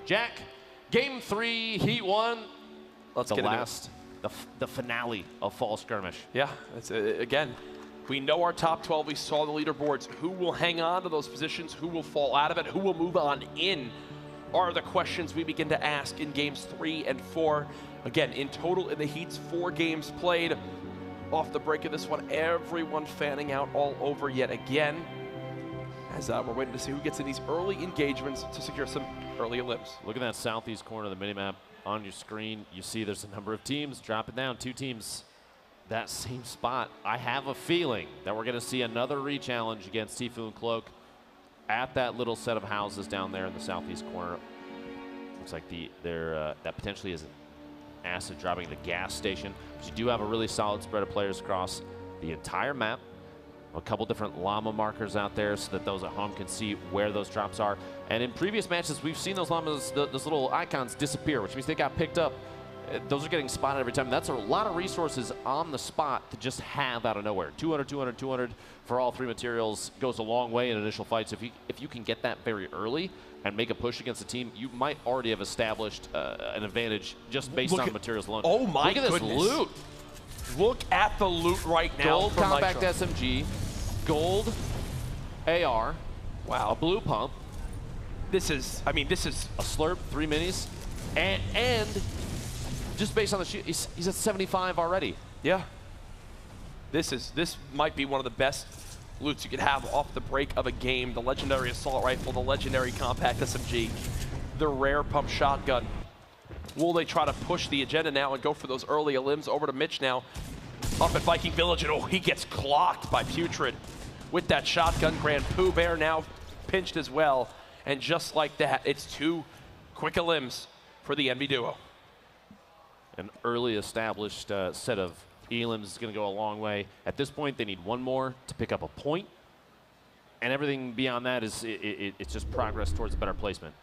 Jack, game 3, heat 1. Let's get last, the finale of Fall Skirmish. Yeah, it's, again, we know our top 12. We saw the leaderboards. Who will hang on to those positions? Who will fall out of it? Who will move on in? Are the questions we begin to ask in games 3 and 4. Again, in total in the heats, 4 games played. Off the break of this one, everyone fanning out all over yet again. As we're waiting to see who gets in these early engagements to secure some early elims. Look at that southeast corner of the minimap on your screen. You see there's a number of teams. Drop it down, 2 teams. That same spot. I have a feeling that we're going to see another re-challenge against Tfue and Cloak at that little set of houses down there in the southeast corner. Looks like that potentially is an acid dropping the gas station. But you do have a really solid spread of players across the entire map. A couple different llama markers out there so that those at home can see where those drops are. And in previous matches, we've seen those llamas, those little icons disappear, which means they got picked up. Those are getting spotted every time. That's a lot of resources on the spot to just have out of nowhere. 200, 200, 200 for all 3 materials goes a long way in initial fights. If you can get that very early and make a push against a team, you might already have established an advantage just based on materials alone. Oh my goodness. Look at this loot. Look at the loot right now. Gold compact SMG, gold AR, wow, a blue pump. This is, I mean, this is a slurp, 3 minis, and just based on the shoot, he's at 75 already. Yeah. This might be one of the best loots you could have off the break of a game. The legendary assault rifle, the legendary compact SMG, the rare pump shotgun. Will they try to push the agenda now and go for those early elims? Over to Mitch now, up at Viking Village, and oh, he gets clocked by Putrid with that shotgun. Grand Pooh Bear now pinched as well, and just like that, it's 2 quick elims for the Envy duo. An early established set of elims is going to go a long way. At this point, they need 1 more to pick up a point, and everything beyond that is it's just progress towards a better placement.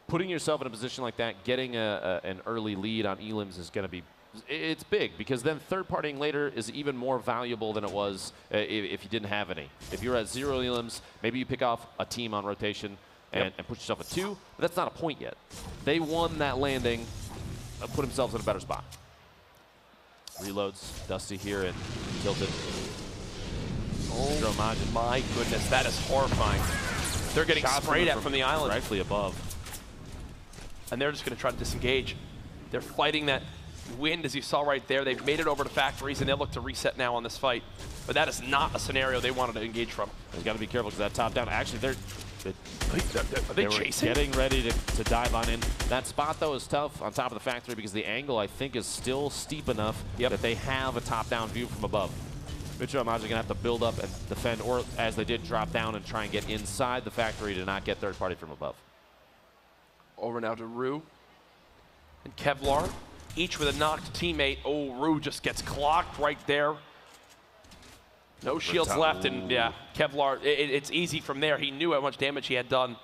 Putting yourself in a position like that, getting an early lead on elims is going to be, it's big, because then third-partying later is even more valuable than it was if you didn't have any. If you're at 0 elims, maybe you pick off a team on rotation and put yourself at 2, but that's not a point yet. They won that landing, put themselves in a better spot. Reloads, Dusty here and Tilted. Oh my goodness, that is horrifying. They're getting sprayed at from the island. Directly above. And they're just going to try to disengage. They're fighting that wind, as you saw right there. They've made it over to factories, and they'll look to reset now on this fight. But that is not a scenario they wanted to engage from. They've got to be careful because that top down, actually, are they chasing? Getting ready to dive on in. That spot, though, is tough on top of the factory because the angle, I think, is still steep enough that they have a top-down view from above. Mitchell and Maj are going to have to build up and defend, or as they did, drop down and try and get inside the factory to not get third-party from above. Over now to Rue and Kevlar, each with a knocked teammate. Oh, Rue just gets clocked right there. No shields left, and yeah, Kevlar, it's easy from there. He knew how much damage he had done.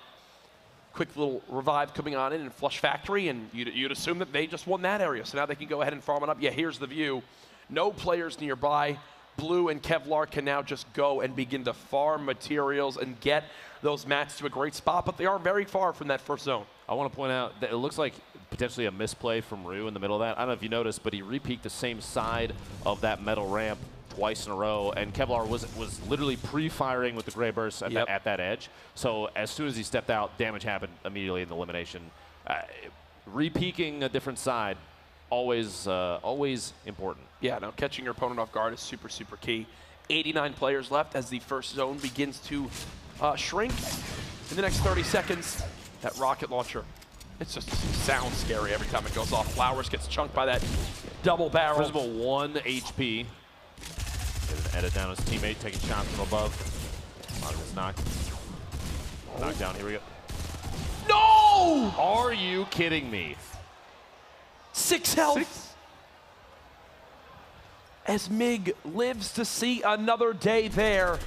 Quick little revive coming on in and flush factory, and you'd assume that they just won that area, so now they can go ahead and farm it up. Yeah, here's the view. No players nearby. Blue and Kevlar can now just go and begin to farm materials and get those mats to a great spot, but they are very far from that first zone. I want to point out that it looks like potentially a misplay from Rue in the middle of that. I don't know if you noticed, but he re-peeked the same side of that metal ramp twice in a row, and Kevlar was literally pre-firing with the gray burst at that edge. So as soon as he stepped out, damage happened immediately in the elimination. Re-peeking a different side, always important. Yeah, no, catching your opponent off guard is super, super key. 89 players left as the first zone begins to shrink. In the next 30 seconds, that rocket launcher, it just sounds scary every time it goes off. Flowers gets chunked by that double barrel. Visible 1 HP. Get an edit down his teammate, taking shots from above. Is knocked down, here we go. No! Are you kidding me? 6 health. As MiG lives to see another day there.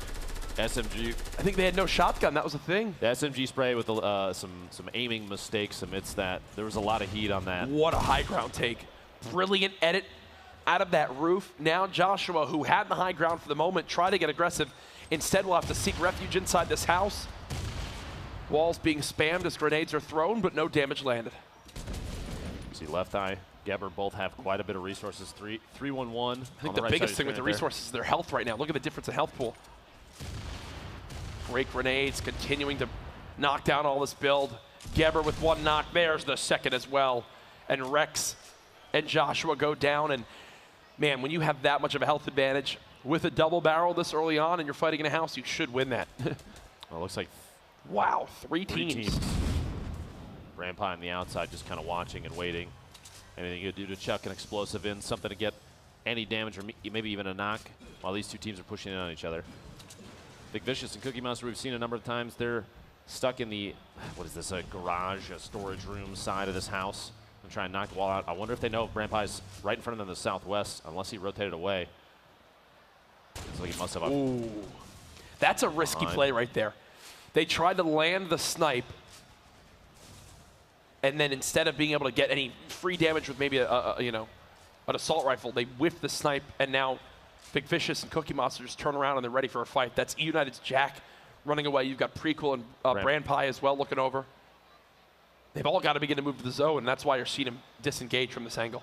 SMG. I think they had no shotgun, that was the thing. The SMG spray with some aiming mistakes amidst that. There was a lot of heat on that. What a high ground take. Brilliant edit out of that roof. Now Joshua, who had the high ground for the moment, try to get aggressive. Instead, we'll have to seek refuge inside this house. Walls being spammed as grenades are thrown, but no damage landed. See, Left Eye, Geber both have quite a bit of resources. 3-1-1. I think the biggest thing with the resources is their health right now. Look at the difference in health pool. Great grenades, continuing to knock down all this build. Geber with one knock. There's the second as well. And Rex and Joshua go down. And man, when you have that much of a health advantage with a double barrel this early on and you're fighting in a house, you should win that. Well, it looks like wow, three teams. Grandpa on the outside just kind of watching and waiting. Anything you could do to chuck an explosive in, something to get any damage or maybe even a knock while these two teams are pushing in on each other. Big Vicious and Cookie Monster, we've seen a number of times. They're stuck in the, what is this, a garage, a storage room side of this house and try and knock the wall out. I wonder if they know if Grandpa's right in front of them in the southwest, unless he rotated away. Looks like he must have Ooh. That's a risky play right there. They tried to land the snipe, and then instead of being able to get any free damage with maybe an assault rifle, they whiffed the snipe, and now Big Vicious and Cookie Monster just turn around and they're ready for a fight. That's E United's Jack running away. You've got Prequel and Brand Pie as well looking over. They've all got to begin to move to the zone, and that's why you're seeing them disengage from this angle.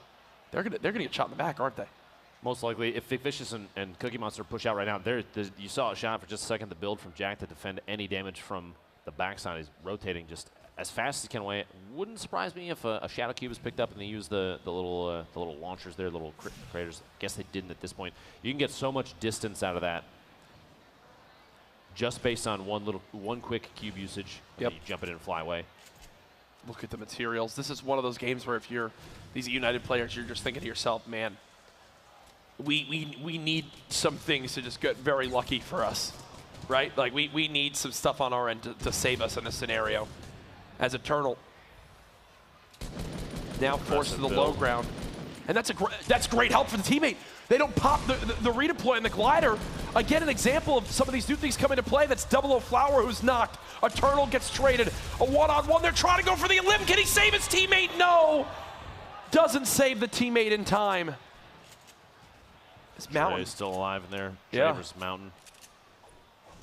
They're gonna get shot in the back, aren't they? Most likely, if Big Vicious and Cookie Monster push out right now, you saw a shot for just a second, the build from Jack to defend any damage from the backside. He's rotating just as fast as he can away. It wouldn't surprise me if a Shadow Cube is picked up and they use the little launchers there, little craters. I guess they didn't at this point. You can get so much distance out of that just based on one quick cube usage. Yep. You jump it in and fly away. Look at the materials. This is one of those games where if you're these United players, you're just thinking to yourself, man, we need some things to just get very lucky for us, right? Like we need some stuff on our end to save us in this scenario. As Eternal now forced to the low ground, and that's great help for the teammate. They don't pop the redeploy and the glider. Again, an example of some of these new things come into play. That's 00 Flower who's knocked. Eternal gets traded. A one-on-one. They're trying to go for the elim. Can he save his teammate? No. Doesn't save the teammate in time. This Mountain is still alive in there. Yeah. Versus Mountain.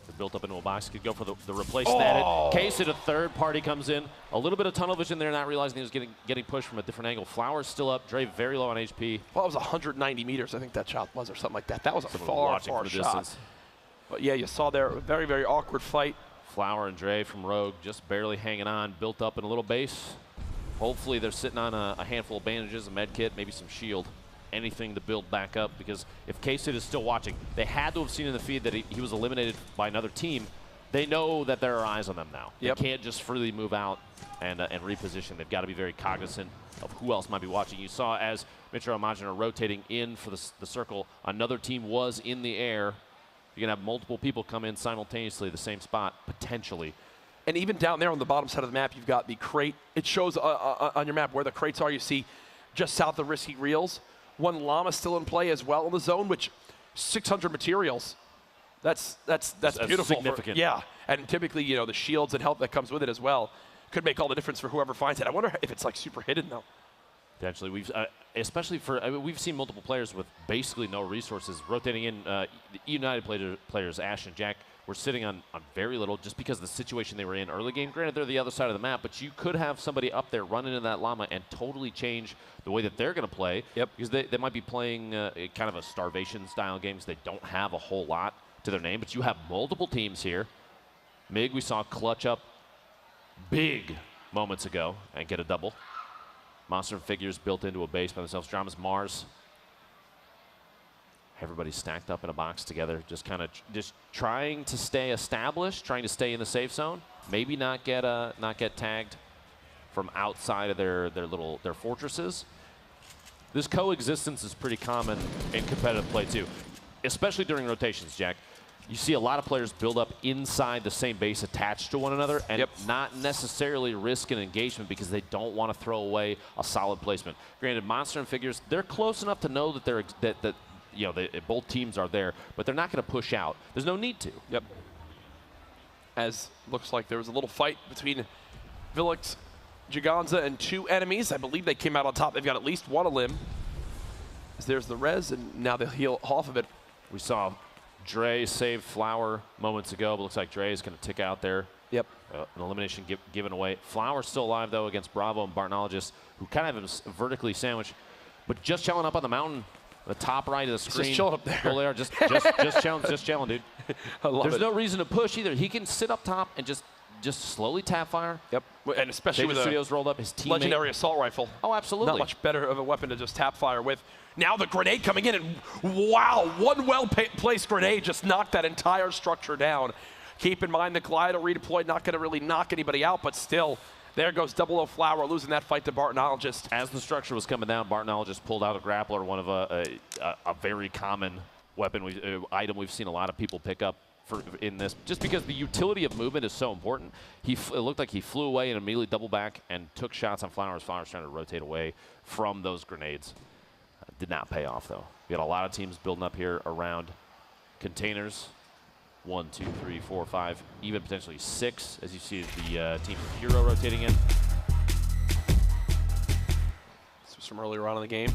They're built up into a box. Could go for the replace that. Case it, a third party comes in. A little bit of tunnel vision there, not realizing he was getting pushed from a different angle. Flower's still up. Dre very low on HP. Well, it was 190 meters, I think that shot was, or something like that. That was a far shot. Distance. But yeah, you saw there a very, very awkward fight. Flower and Dre from Rogue just barely hanging on, built up in a little base. Hopefully they're sitting on a handful of bandages, a med kit, maybe some shield. Anything to build back up, because if K-Sid is still watching, they had to have seen in the feed that he was eliminated by another team. They know that there are eyes on them now. Yep. They can't just freely move out and reposition. They've got to be very cognizant of who else might be watching. You saw as Mitra and Majin are rotating in for the circle, another team was in the air. You're going to have multiple people come in simultaneously at the same spot, potentially. And even down there on the bottom side of the map, you've got the crate. It shows on your map where the crates are. You see just south of Risky Reels. One llama still in play as well in the zone, which 600 materials. That's beautiful. Significant. Yeah, and typically, you know, the shields and health that comes with it as well could make all the difference for whoever finds it. I wonder if it's like super hidden though. Potentially, we've seen multiple players with basically no resources rotating in. The United players, Ash and Jack, were sitting on very little just because of the situation they were in early game. Granted, they're the other side of the map, but you could have somebody up there run into that llama and totally change the way that they're going to play. Yep. Because they might be playing kind of a starvation style game, so they don't have a whole lot to their name. But you have multiple teams here. Mig, we saw clutch up big moments ago and get a double. Monster and Figures built into a base by themselves. Drama's Mars. Everybody's stacked up in a box together, just kind of trying to stay established, trying to stay in the safe zone. Maybe not get tagged from outside of their fortresses. This coexistence is pretty common in competitive play too, especially during rotations, Jack. You see a lot of players build up inside the same base attached to one another and not necessarily risk an engagement because they don't want to throw away a solid placement. Granted, Monster and Figures, they're close enough to know that both teams are there, but they're not going to push out. There's no need to. Yep. As looks like there was a little fight between Vilix, Giganza, and two enemies. I believe they came out on top. They've got at least one elim. As there's the res, and now they'll heal off of it. We saw Dre save Flower moments ago, but looks like Dre is going to tick out there. Yep. An elimination given away. Flower's still alive, though, against Bravo and Bartnologist, who kind of have him vertically sandwiched, but just chilling up on the mountain, the top right of the screen. Just chilling up there. Golair, just chilling, dude. I love There's it. no reason to push either. He can sit up top and just slowly tap fire. Yep, and especially with Studios rolled up his teammate. legendary assault rifle. Oh, absolutely. Not much better of a weapon to just tap fire with. Now the grenade coming in, and wow, one well-placed grenade just knocked that entire structure down. Keep in mind the glider redeployed, not going to really knock anybody out, but still, there goes 00 Flower losing that fight to Bartnologist. As the structure was coming down, Bartnologist pulled out a grappler, one of a very common weapon item we've seen a lot of people pick up in this, just because the utility of movement is so important. It looked like he flew away and immediately doubled back and took shots on Flowers. Flowers trying to rotate away from those grenades. Did not pay off, though. We got a lot of teams building up here around containers. 1, 2, 3, 4, 5, even potentially 6, as you see the team from Hero rotating in. This was from earlier on in the game.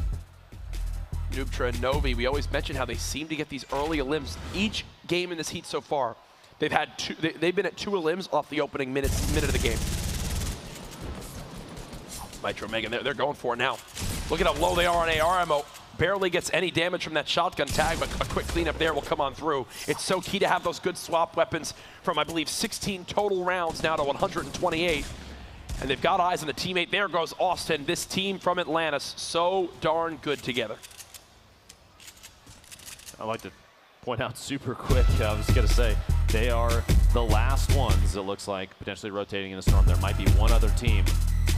Noobtra and Novi, we always mention how they seem to get these early elims. Each game in this heat so far, they've had they've been at 2 elims off the opening minute of the game. Nitro Megan, they're going for it now. Look at how low they are on AR ammo. Barely gets any damage from that shotgun tag, but a quick cleanup there will come on through. It's so key to have those good swap weapons from, I believe, 16 total rounds now to 128. And they've got eyes on the teammate. There goes Austin. This team from Atlantis, so darn good together. I'd like to point out super quick, I was going to say, they are the last ones, it looks like, potentially rotating in the storm. There might be one other team.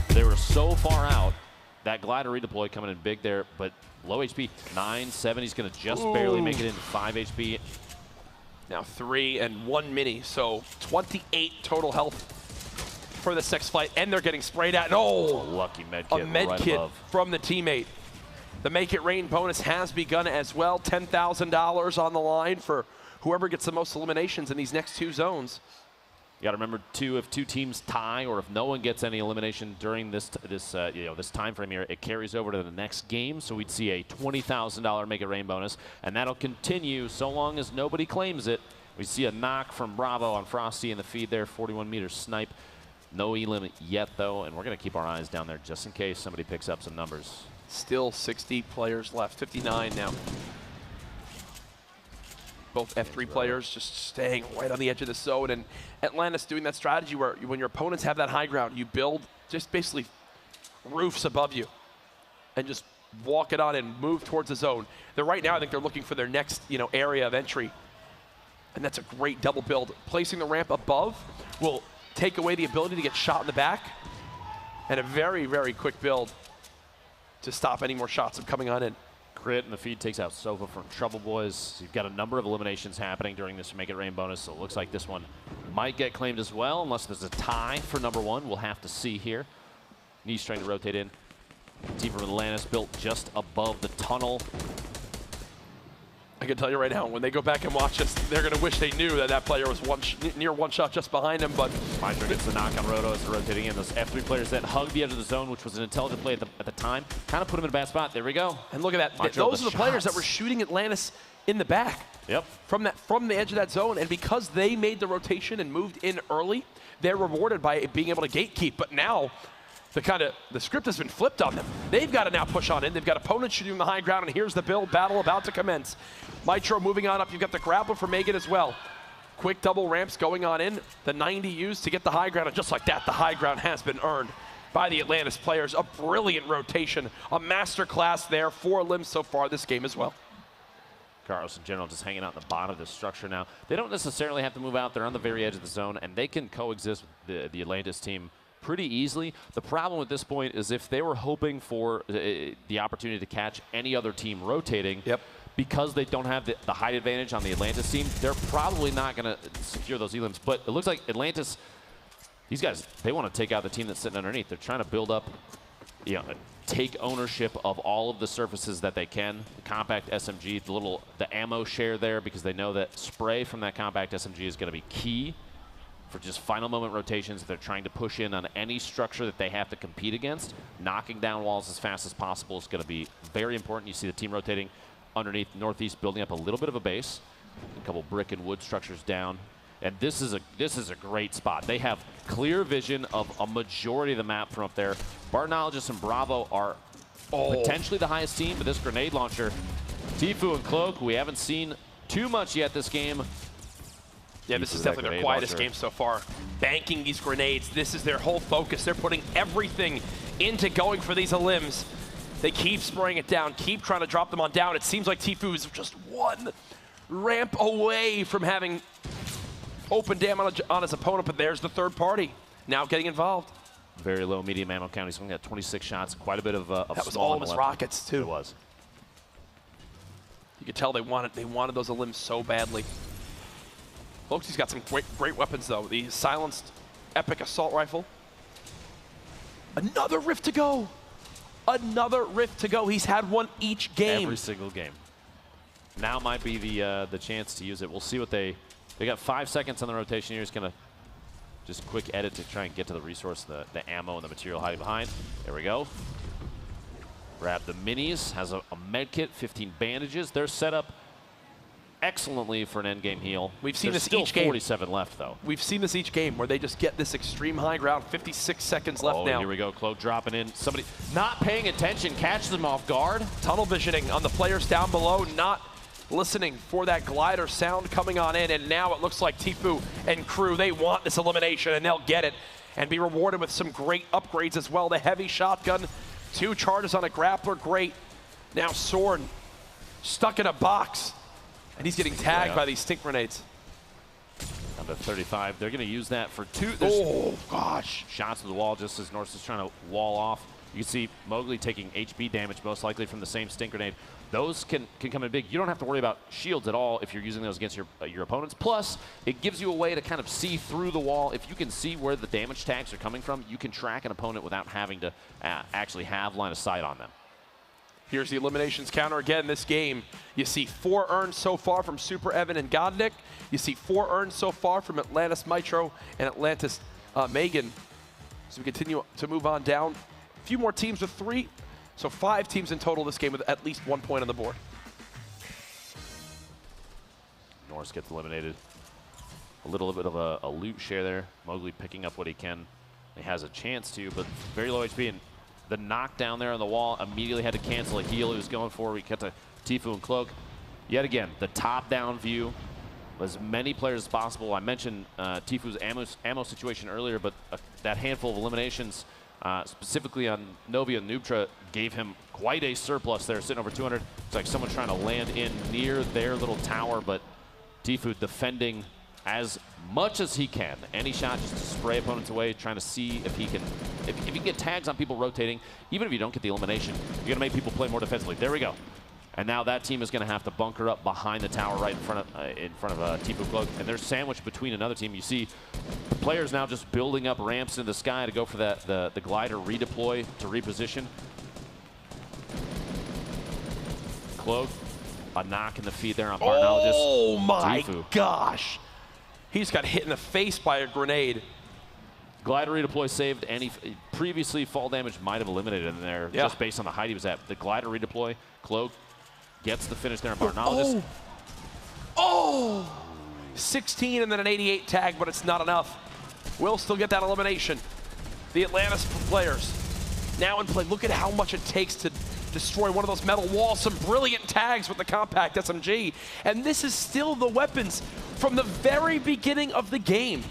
They were so far out. That glider redeploy coming in big there, but low HP, 9-7. He's going to just barely make it into 5 HP. Now 3 and 1 mini, so 28 total health for the sex flight, and they're getting sprayed at. Oh, lucky med kit. A med right kit above. from the teammate. The Make It Rain bonus has begun as well. $10,000 on the line for whoever gets the most eliminations in these next 2 zones. You got to remember too, if 2 teams tie or if no one gets any elimination during this time frame here, it carries over to the next game. So we'd see a $20,000 Make It Rain bonus, and that'll continue so long as nobody claims it. We see a knock from Bravo on Frosty in the feed there, 41-meter snipe. No elim yet though, and we're going to keep our eyes down there just in case somebody picks up some numbers. Still 60 players left, 59 now. Both F3 players just staying right on the edge of the zone, and Atlantis doing that strategy where when your opponents have that high ground, you build just basically roofs above you and just walk it on and move towards the zone. Right now, I think they're looking for their next area of entry, and that's a great double build. Placing the ramp above will take away the ability to get shot in the back, and a very, very quick build to stop any more shots of coming on in. Crit in the feed takes out Sova from Trouble Boys. You've got a number of eliminations happening during this Make It Rain bonus, so it looks like this one might get claimed as well, unless there's a tie for number 1. We'll have to see here. Knees trying to rotate in. Team from Atlantis built just above the tunnel. I can tell you right now, when they go back and watch this, they're going to wish they knew that that player was near one shot just behind him. But Mindra gets the knock on Roto as they're rotating in. Those F3 players that hugged the edge of the zone, which was an intelligent play at the time, kind of put him in a bad spot. There we go. And look at that. Mindra, Those are the players that were shooting Atlantis in the back. Yep. From the edge of that zone. And because they made the rotation and moved in early, they're rewarded by being able to gatekeep. But now, the script has been flipped on them. They've got to now push on in. They've got opponents shooting the high ground, and here's the build battle about to commence. Mitro moving on up. You've got the grapple for Megan as well. Quick double ramps going on in. The 90 used to get the high ground, and just like that, the high ground has been earned by the Atlantis players. A brilliant rotation, a master class there. 4 limbs so far this game as well. Carlos in general just hanging out in the bottom of the structure now. They don't necessarily have to move out. They're on the very edge of the zone, and they can coexist with the Atlantis team pretty easily. The problem at this point is if they were hoping for the opportunity to catch any other team rotating, because they don't have the height advantage on the Atlantis team, they're probably not going to secure those elims. But it looks like Atlantis, these guys, they want to take out the team that's sitting underneath. They're trying to build up, take ownership of all of the surfaces that they can. The compact SMG, the ammo share there, because they know that spray from that compact SMG is going to be key for just final moment rotations. They're trying to push in on any structure that they have to compete against. Knocking down walls as fast as possible is going to be very important. You see the team rotating underneath northeast, building up a little bit of a base. A couple brick and wood structures down. And this is a great spot. They have clear vision of a majority of the map from up there. Bartologist and Bravo are potentially the highest team, but this grenade launcher, Tfue and Cloak, we haven't seen too much yet this game. Yeah, this is definitely their quietest game so far. Banking these grenades, this is their whole focus. They're putting everything into going for these elims. They keep spraying it down, keep trying to drop them on down. It seems like Tfue is just one ramp away from having open damage on his opponent, but there's the third party now getting involved. Very low medium ammo count. He's only got 26 shots, quite a bit of that was all of his rockets, too. It was. You could tell they wanted those elims so badly. Cloaksy's got some great weapons, though. The silenced epic assault rifle. Another rift to go. Another rift to go. He's had one each game. Every single game. Now might be the chance to use it. We'll see what they got 5 seconds on the rotation here. He's going to just quick edit to try and get to the resource, the ammo and the material hiding behind. There we go. Grab the minis. Has a med kit, 15 bandages. They're set up excellently for an endgame heal. We've seen There's this still each game. 47 left, though. We've seen this each game where they just get this extreme high ground. 56 seconds left now. Here we go. Cloak dropping in. Somebody not paying attention, catches them off guard. Tunnel visioning on the players down below, not listening for that glider sound coming on in, and now it looks like Tfue and crew, they want this elimination, and they'll get it and be rewarded with some great upgrades as well. The heavy shotgun, 2 charges on a grappler, great. Now Sword stuck in a box, and he's getting tagged by these stink grenades. Down to 35. They're going to use that for 2. Oh, gosh. Shots to the wall just as Norse is trying to wall off. You can see Mowgli taking HP damage, most likely from the same stink grenade. Those can come in big. You don't have to worry about shields at all if you're using those against your opponents. Plus, it gives you a way to kind of see through the wall. If you can see where the damage tags are coming from, you can track an opponent without having to actually have line of sight on them. Here's the eliminations counter again this game. You see 4 earned so far from Super Evan and Godnik. You see 4 earned so far from Atlantis Mitro and Atlantis Megan. So we continue to move on down. A few more teams with 3. So 5 teams in total this game with at least 1 point on the board. Norse gets eliminated. A little bit of a loot share there. Mowgli picking up what he can. He has a chance to, but very low HP. And the knockdown there on the wall immediately had to cancel a heal he was going for. We cut to Tfue and Cloak. Yet again, the top-down view. As many players as possible. I mentioned Tfue's ammo situation earlier, but that handful of eliminations, specifically on Novi and Nubtra, gave him quite a surplus there, sitting over 200. It's like someone trying to land in near their little tower, but Tfue defending as much as he can. Any shot just to spray opponents away, trying to see if he can get tags on people rotating. Even if you don't get the elimination, you're going to make people play more defensively. There we go. And now that team is going to have to bunker up behind the tower right in front of Tfue Cloak. And they're sandwiched between another team. You see the players now just building up ramps in the sky to go for the glider redeploy to reposition. Cloak, a knock in the feet there on Bartologist. Oh my Tfue. gosh. He's got hit in the face by a grenade. Glider redeploy saved, and he previously fall damage might have eliminated him there just based on the height he was at. The glider redeploy, Cloak gets the finish there on Bartologist. Oh! 16 and then an 88 tag, but it's not enough. Will still get that elimination. The Atlantis players now in play. Look at how much it takes to destroy one of those metal walls. Some brilliant tags with the compact SMG. And this is still the weapons from the very beginning of the game.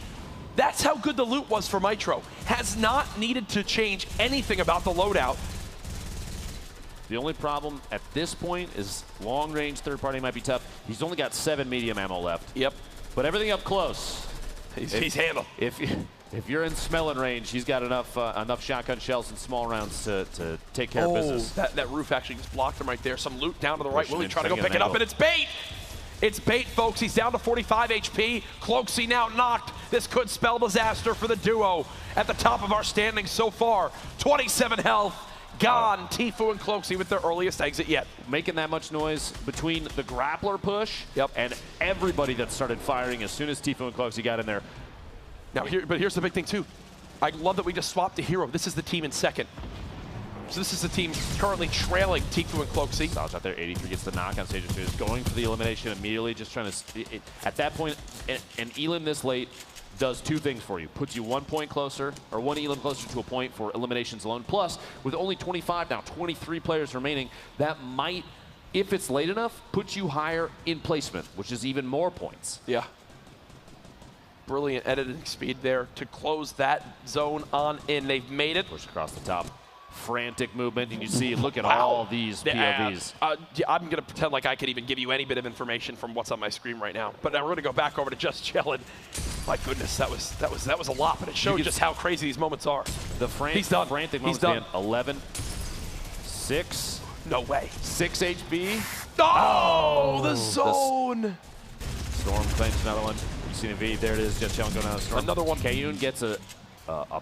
That's how good the loot was for Mitro. Has not needed to change anything about the loadout. The only problem at this point is long-range third party might be tough. He's only got 7 medium ammo left. Yep. But everything up close. He's handled. If you're in smelling range, he's got enough shotgun shells and small rounds to take care of business. That roof actually just blocked him right there. Some loot down to the right. Willie trying to go pick it up, and it's bait. It's bait, folks. He's down to 45 HP. Cloaksy now knocked. This could spell disaster for the duo at the top of our standings so far. 27 health. Gone. Tfue and Cloaksy with their earliest exit yet. Making that much noise between the grappler push and everybody that started firing as soon as Tfue and Cloaksy got in there. Now, but here's the big thing, too. I love that we just swapped the hero. This is the team in second. So this is the team currently trailing Tfue and Cloak. See? Solid out there, 83 gets the knock on stage 2. Is going for the elimination immediately, just trying to, at that point, an elim this late does 2 things for you. Puts you 1 point closer, or 1 elim closer to a point for eliminations alone. Plus, with only 25 now, 23 players remaining, that might, if it's late enough, put you higher in placement, which is even more points. Yeah. Brilliant editing speed there to close that zone on in. They've made it. Push across the top. Frantic movement, and you see, look at all these POVs. I'm going to pretend like I could even give you any bit of information from what's on my screen right now. But now we're going to go back over to Just Chillin'. My goodness, that was a lot, but it showed just how crazy these moments are. The frantic moments, man. 11, 6. No way. 6 HB. Oh, the zone. Storm claims another one. You see the V, there it is, Just Chillin' going down the Storm. Another one. Kayun gets a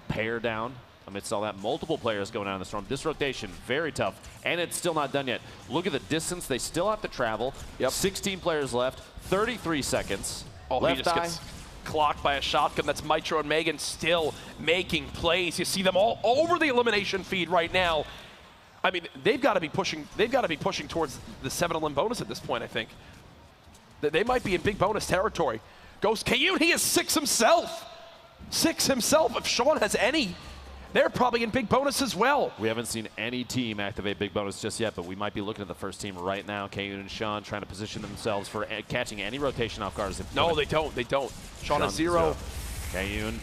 pair down. Amidst all that, multiple players going down in the Storm. This rotation, very tough, and it's still not done yet. Look at the distance they still have to travel. Yep. 16 players left, 33 seconds. Oh, left he just gets clocked by a shotgun. That's Mitro and Megan still making plays. You see them all over the elimination feed right now. I mean, they've got to be pushing. They've got to be pushing towards the 7 elim bonus at this point. I think they might be in big bonus territory. Goes Kayun. He is 6 himself. 6 himself. If Sean has any, they're probably in big bonus as well. We haven't seen any team activate big bonus just yet, but we might be looking at the first team right now. Kayun and Sean trying to position themselves for catching any rotation off guards. No, they don't. They don't. Sean has 0. Kayun.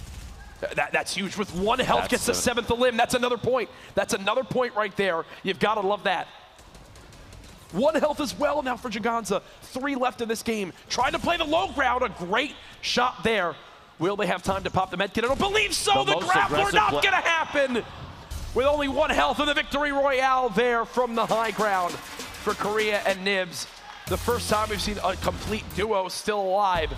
That's huge. With 1 health, gets the 7th elim. That's another point. That's another point right there. You've got to love that. 1 health as well now for Jaganza. 3 left in this game. Trying to play the low ground. A great shot there. Will they have time to pop the medkit? I don't believe so. The grappler not going to happen. With only 1 health in the victory royale there from the high ground for Korea and Nibs. The first time we've seen a complete duo still alive.